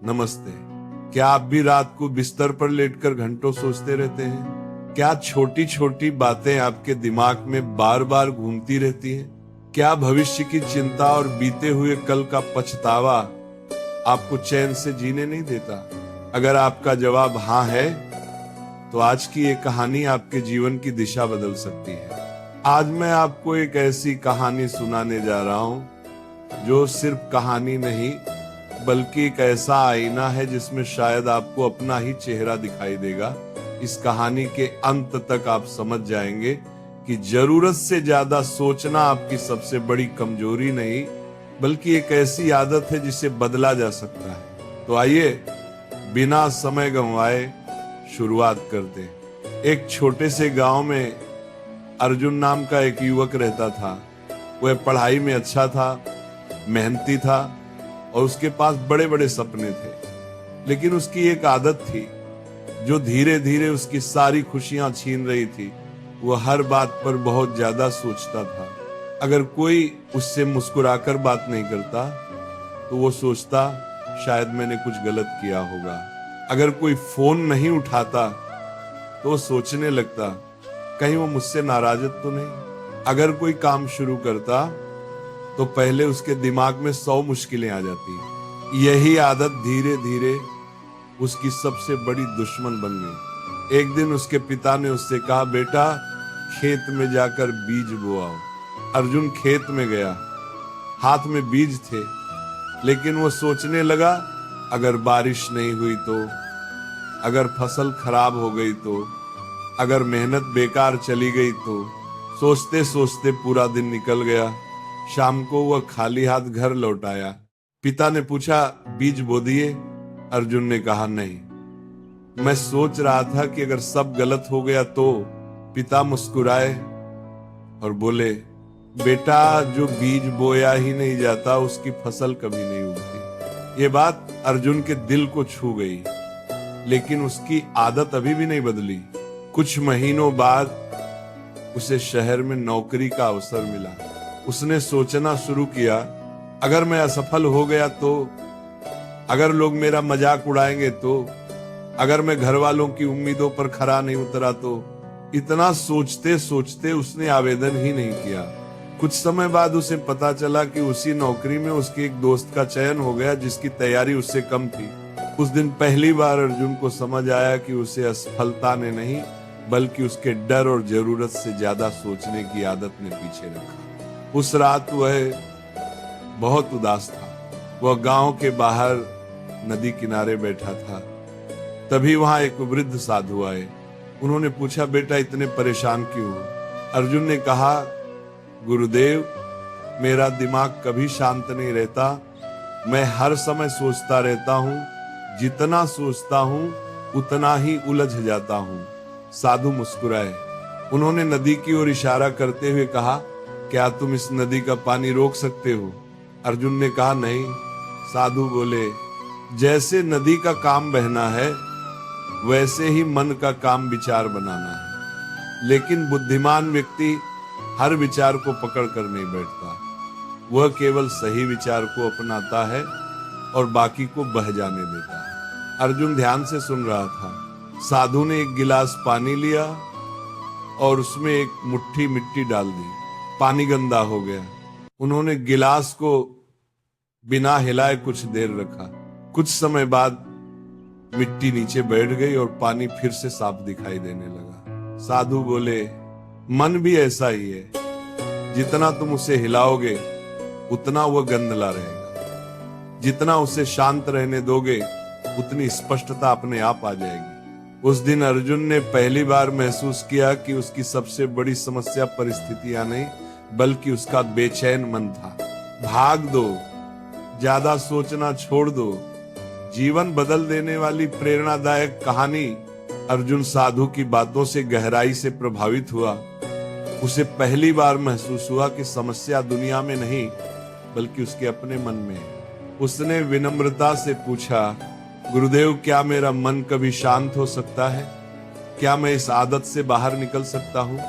नमस्ते। क्या आप भी रात को बिस्तर पर लेटकर घंटों सोचते रहते हैं? क्या छोटी छोटी बातें आपके दिमाग में बार बार घूमती रहती हैं? क्या भविष्य की चिंता और बीते हुए कल का पछतावा आपको चैन से जीने नहीं देता? अगर आपका जवाब हाँ है, तो आज की ये कहानी आपके जीवन की दिशा बदल सकती है। आज मैं आपको एक ऐसी कहानी सुनाने जा रहा हूं जो सिर्फ कहानी नहीं, बल्कि एक ऐसा आईना है जिसमें शायद आपको अपना ही चेहरा दिखाई देगा। इस कहानी के अंत तक आप समझ जाएंगे कि जरूरत से ज्यादा सोचना आपकी सबसे बड़ी कमजोरी नहीं, बल्कि एक ऐसी आदत है जिसे बदला जा सकता है। तो आइए बिना समय गंवाए शुरुआत करते हैं। एक छोटे से गांव में अर्जुन नाम का एक युवक रहता था। वह पढ़ाई में अच्छा था, मेहनती था और उसके पास बड़े बड़े सपने थे। लेकिन उसकी एक आदत थी जो धीरे धीरे उसकी सारी खुशियां छीन रही थी। वह हर बात पर बहुत ज्यादा सोचता था। अगर कोई उससे मुस्कुराकर बात नहीं करता तो वो सोचता शायद मैंने कुछ गलत किया होगा। अगर कोई फोन नहीं उठाता तो वो सोचने लगता कहीं वो मुझसे नाराज तो नहीं। अगर कोई काम शुरू करता तो पहले उसके दिमाग में 100 मुश्किलें आ जाती। यही आदत धीरे धीरे उसकी सबसे बड़ी दुश्मन बन गई। एक दिन उसके पिता ने उससे कहा, बेटा खेत में जाकर बीज बोआओ। अर्जुन खेत में गया। हाथ में बीज थे, लेकिन वो सोचने लगा अगर बारिश नहीं हुई तो, अगर फसल खराब हो गई तो, अगर मेहनत बेकार चली गई तो। सोचते सोचते पूरा दिन निकल गया। शाम को वह खाली हाथ घर लौट आया। पिता ने पूछा, बीज बो दिए? अर्जुन ने कहा, नहीं, मैं सोच रहा था कि अगर सब गलत हो गया तो। पिता मुस्कुराए और बोले, बेटा जो बीज बोया ही नहीं जाता उसकी फसल कभी नहीं उगती। ये बात अर्जुन के दिल को छू गई, लेकिन उसकी आदत अभी भी नहीं बदली। कुछ महीनों बाद उसे शहर में नौकरी का अवसर मिला। उसने सोचना शुरू किया, अगर मैं असफल हो गया तो, अगर लोग मेरा मजाक उड़ाएंगे तो, अगर मैं घर वालों की उम्मीदों पर खरा नहीं उतरा तो। इतना सोचते सोचते उसने आवेदन ही नहीं किया। कुछ समय बाद उसे पता चला कि उसी नौकरी में उसके एक दोस्त का चयन हो गया जिसकी तैयारी उससे कम थी। उस दिन पहली बार अर्जुन को समझ आया कि उसे असफलता ने नहीं, बल्कि उसके डर और जरूरत से ज्यादा सोचने की आदत ने पीछे रखा। उस रात वह बहुत उदास था। वह गांव के बाहर नदी किनारे बैठा था। तभी वहां एक वृद्ध साधु आए। उन्होंने पूछा, बेटा इतने परेशान क्यों हो? अर्जुन ने कहा, गुरुदेव मेरा दिमाग कभी शांत नहीं रहता। मैं हर समय सोचता रहता हूँ। जितना सोचता हूँ उतना ही उलझ जाता हूँ। साधु मुस्कुराए। उन्होंने नदी की ओर इशारा करते हुए कहा, क्या तुम इस नदी का पानी रोक सकते हो? अर्जुन ने कहा, नहीं। साधु बोले, जैसे नदी का काम बहना है, वैसे ही मन का काम विचार बनाना है। लेकिन बुद्धिमान व्यक्ति हर विचार को पकड़ कर नहीं बैठता। वह केवल सही विचार को अपनाता है और बाकी को बह जाने देता है। अर्जुन ध्यान से सुन रहा था। साधु ने एक गिलास पानी लिया और उसमें एक मुट्ठी मिट्टी डाल दी। पानी गंदा हो गया। उन्होंने गिलास को बिना हिलाए कुछ देर रखा। कुछ समय बाद मिट्टी नीचे बैठ गई और पानी फिर से साफ दिखाई देने लगा। साधु बोले, मन भी ऐसा ही है। जितना तुम उसे हिलाओगे उतना वह गंदला रहेगा। जितना उसे शांत रहने दोगे उतनी स्पष्टता अपने आप आ जाएगी। उस दिन अर्जुन ने पहली बार महसूस किया कि उसकी सबसे बड़ी समस्या परिस्थितियां नहीं, बल्कि उसका बेचैन मन था। भाग दो, ज्यादा सोचना छोड़ दो। जीवन बदल देने वाली प्रेरणादायक कहानी। अर्जुन साधु की बातों से गहराई से प्रभावित हुआ। उसे पहली बार महसूस हुआ कि समस्या दुनिया में नहीं, बल्कि उसके अपने मन में है। उसने विनम्रता से पूछा, गुरुदेव क्या मेरा मन कभी शांत हो सकता है? क्या मैं इस आदत से बाहर निकल सकता हूँ?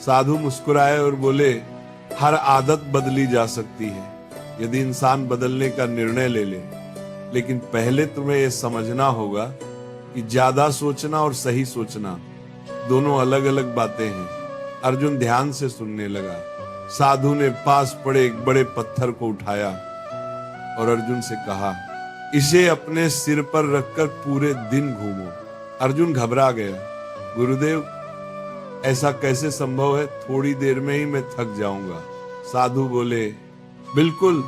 साधु मुस्कुराए और बोले, हर आदत बदली जा सकती है यदि इंसान बदलने का निर्णय ले ले। लेकिन पहले तुम्हें यह समझना होगा कि ज्यादा सोचना और सही सोचना दोनों अलग अलग बातें हैं। अर्जुन ध्यान से सुनने लगा। साधु ने पास पड़े एक बड़े पत्थर को उठाया और अर्जुन से कहा, इसे अपने सिर पर रखकर पूरे दिन घूमो। अर्जुन घबरा गया। गुरुदेव, ऐसा कैसे संभव है? थोड़ी देर में ही मैं थक जाऊंगा। साधु बोले, बिल्कुल,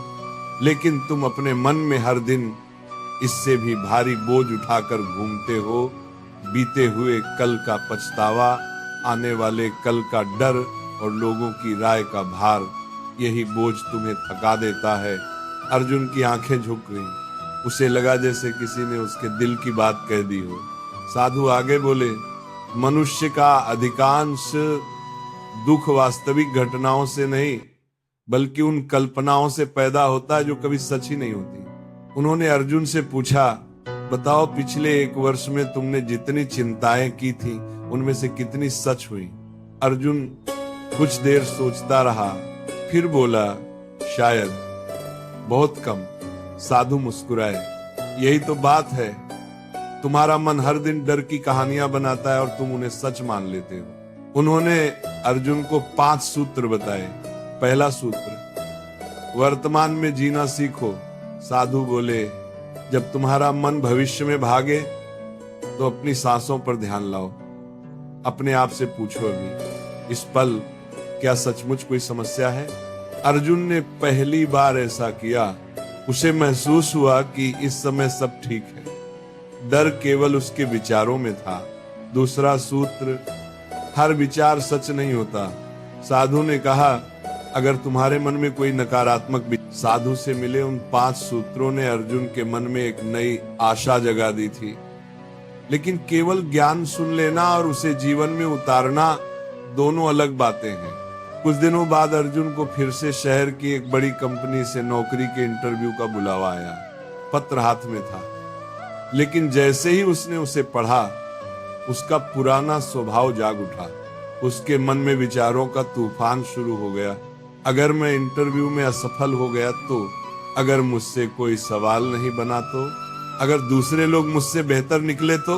लेकिन तुम अपने मन में हर दिन इससे भी भारी बोझ उठाकर घूमते हो। बीते हुए कल का पछतावा, आने वाले कल का डर और लोगों की राय का भार, यही बोझ तुम्हें थका देता है। अर्जुन की आंखें झुक गईं। उसे लगा जैसे किसी ने उसके दिल की बात कह दी हो। साधु आगे बोले, मनुष्य का अधिकांश दुख वास्तविक घटनाओं से नहीं बल्कि उन कल्पनाओं से पैदा होता है जो कभी सच ही नहीं होती। उन्होंने अर्जुन से पूछा, बताओ, पिछले 1 वर्ष में तुमने जितनी चिंताएं की थी उनमें से कितनी सच हुई? अर्जुन कुछ देर सोचता रहा, फिर बोला, शायद बहुत कम। साधु मुस्कुराए। यही तो बात है, तुम्हारा मन हर दिन डर की कहानियां बनाता है और तुम उन्हें सच मान लेते हो। उन्होंने अर्जुन को 5 सूत्र बताए। पहला सूत्र, वर्तमान में जीना सीखो। साधु बोले, जब तुम्हारा मन भविष्य में भागे तो अपनी सांसों पर ध्यान लाओ। अपने आप से पूछो, अभी इस पल क्या सचमुच कोई समस्या है? अर्जुन ने पहली बार ऐसा किया। उसे महसूस हुआ कि इस समय सब ठीक है। डर केवल उसके विचारों में था। दूसरा सूत्र, हर विचार सच नहीं होता। साधु ने कहा, अगर तुम्हारे मन में कोई नकारात्मक साधु से मिले उन 5 सूत्रों ने अर्जुन के मन में एक नई आशा जगा दी थी। लेकिन केवल ज्ञान सुन लेना और उसे जीवन में उतारना दोनों अलग बातें हैं। कुछ दिनों बाद अर्जुन को फिर से शहर की एक बड़ी कंपनी से नौकरी के इंटरव्यू का बुलावा आया। पत्र हाथ में था, लेकिन जैसे ही उसने उसे पढ़ा, उसका पुराना स्वभाव जाग उठा। उसके मन में विचारों का तूफान शुरू हो गया। अगर मैं इंटरव्यू में असफल हो गया तो, अगर मुझसे कोई सवाल नहीं बना तो, अगर दूसरे लोग मुझसे बेहतर निकले तो।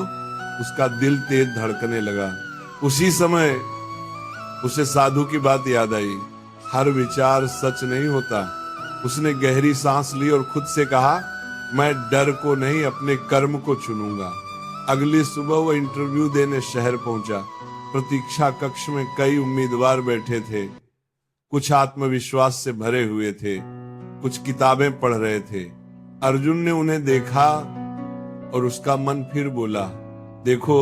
उसका दिल तेज धड़कने लगा। उसी समय उसे साधु की बात याद आई, हर विचार सच नहीं होता। उसने गहरी सांस ली और खुद से कहा, मैं डर को नहीं अपने कर्म को चुनूंगा। अगली सुबह वो इंटरव्यू देने शहर पहुंचा। प्रतीक्षा कक्ष में कई उम्मीदवार बैठे थे। कुछ आत्मविश्वास से भरे हुए थे, कुछ किताबें पढ़ रहे थे। अर्जुन ने उन्हें देखा और उसका मन फिर बोला, देखो,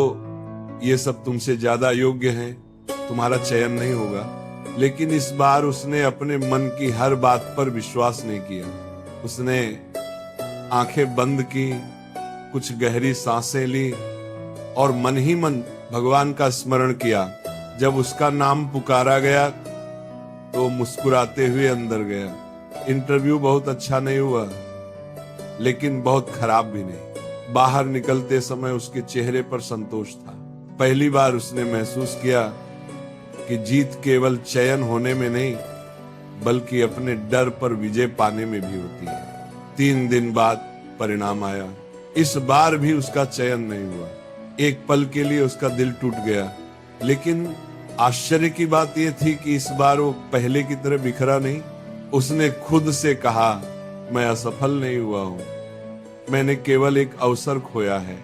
ये सब तुमसे ज्यादा योग्य हैं, तुम्हारा चयन नहीं होगा। लेकिन इस बार उसने अपने मन की हर बात पर विश्वास नहीं किया। उसने आंखें बंद की, कुछ गहरी सांसें ली और मन ही मन भगवान का स्मरण किया। जब उसका नाम पुकारा गया तो मुस्कुराते हुए अंदर गया। इंटरव्यू बहुत अच्छा नहीं हुआ, लेकिन बहुत खराब भी नहीं। बाहर निकलते समय उसके चेहरे पर संतोष था। पहली बार उसने महसूस किया कि जीत केवल चयन होने में नहीं बल्कि अपने डर पर विजय पाने में भी होती है। 3 दिन बाद परिणाम आया। इस बार भी उसका चयन नहीं हुआ। एक पल के लिए उसका दिल टूट गया, लेकिन आश्चर्य की बात यह थी कि इस बार वो पहले की तरह बिखरा नहीं। उसने खुद से कहा, मैं असफल नहीं हुआ हूं, मैंने केवल एक अवसर खोया है,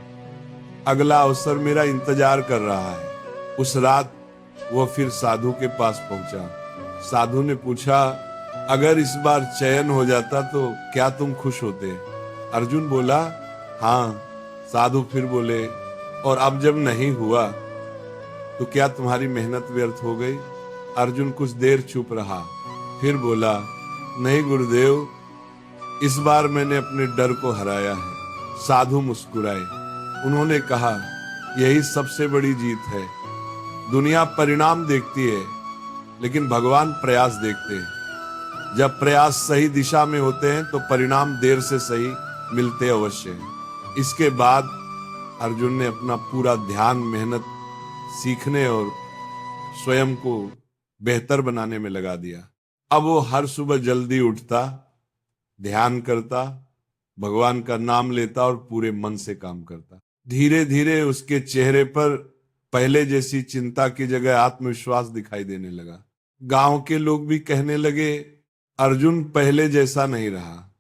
अगला अवसर मेरा इंतजार कर रहा है। उस रात वह फिर साधु के पास पहुंचा। साधु ने पूछा, अगर इस बार चयन हो जाता तो क्या तुम खुश होते? अर्जुन बोला, हाँ। साधु फिर बोले, और अब जब नहीं हुआ तो क्या तुम्हारी मेहनत व्यर्थ हो गई? अर्जुन कुछ देर चुप रहा, फिर बोला, नहीं गुरुदेव, इस बार मैंने अपने डर को हराया है। साधु मुस्कुराए। उन्होंने कहा, यही सबसे बड़ी जीत है। दुनिया परिणाम देखती है, लेकिन भगवान प्रयास देखते हैं। जब प्रयास सही दिशा में होते हैं तो परिणाम देर से सही मिलते अवश्य हैं। इसके बाद अर्जुन ने अपना पूरा ध्यान मेहनत सीखने और स्वयं को बेहतर बनाने में लगा दिया। अब वो हर सुबह जल्दी उठता, ध्यान करता भगवान का नाम लेता और पूरे मन से काम करता। धीरे धीरे उसके चेहरे पर पहले जैसी चिंता की जगह आत्मविश्वास दिखाई देने लगा। गांव के लोग भी कहने लगे, अर्जुन पहले जैसा नहीं रहा,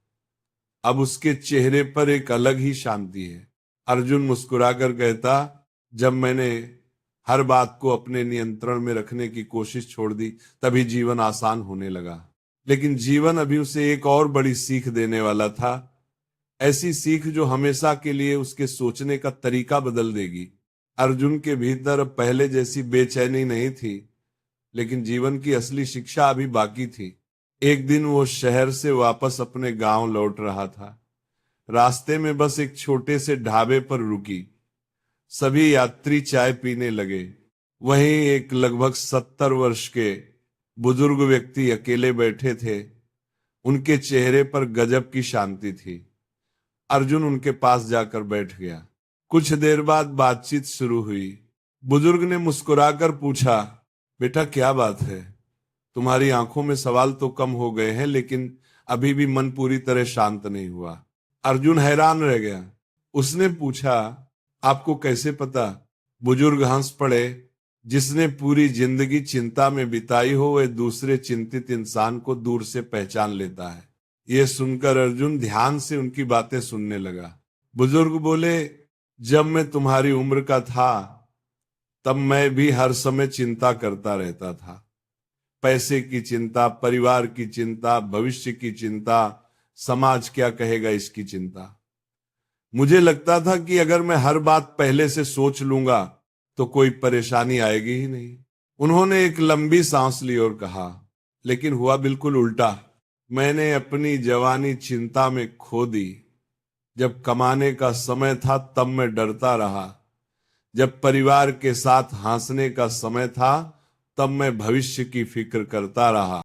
अब उसके चेहरे पर एक अलग ही शांति है। अर्जुन मुस्कुराकर कहता, जब मैंने हर बात को अपने नियंत्रण में रखने की कोशिश छोड़ दी, तभी जीवन आसान होने लगा। लेकिन जीवन अभी उसे एक और बड़ी सीख देने वाला था, ऐसी सीख जो हमेशा के लिए उसके सोचने का तरीका बदल देगी। अर्जुन के भीतर अब पहले जैसी बेचैनी नहीं थी, लेकिन जीवन की असली शिक्षा अभी बाकी थी। एक दिन वो शहर से वापस अपने गांव लौट रहा था। रास्ते में बस एक छोटे से ढाबे पर रुकी। सभी यात्री चाय पीने लगे। वहीं एक लगभग 70 वर्ष के बुजुर्ग व्यक्ति अकेले बैठे थे। उनके चेहरे पर गजब की शांति थी। अर्जुन उनके पास जाकर बैठ गया। कुछ देर बाद बातचीत शुरू हुई। बुजुर्ग ने मुस्कुराकर पूछा, बेटा क्या बात है? तुम्हारी आंखों में सवाल तो कम हो गए हैं, लेकिन अभी भी मन पूरी तरह शांत नहीं हुआ। अर्जुन हैरान रह गया। उसने पूछा, आपको कैसे पता? बुजुर्ग हंस पड़े। जिसने पूरी जिंदगी चिंता में बिताई हो, वह दूसरे चिंतित इंसान को दूर से पहचान लेता है। यह सुनकर अर्जुन ध्यान से उनकी बातें सुनने लगा। बुजुर्ग बोले, जब मैं तुम्हारी उम्र का था, तब मैं भी हर समय चिंता करता रहता था। पैसे की चिंता, परिवार की चिंता, भविष्य की चिंता, समाज क्या कहेगा इसकी चिंता। मुझे लगता था कि अगर मैं हर बात पहले से सोच लूंगा तो कोई परेशानी आएगी ही नहीं। उन्होंने एक लंबी सांस ली और कहा, लेकिन हुआ बिल्कुल उल्टा। मैंने अपनी जवानी चिंता में खो दी। जब कमाने का समय था तब मैं डरता रहा। जब परिवार के साथ हंसने का समय था तब मैं भविष्य की फिक्र करता रहा।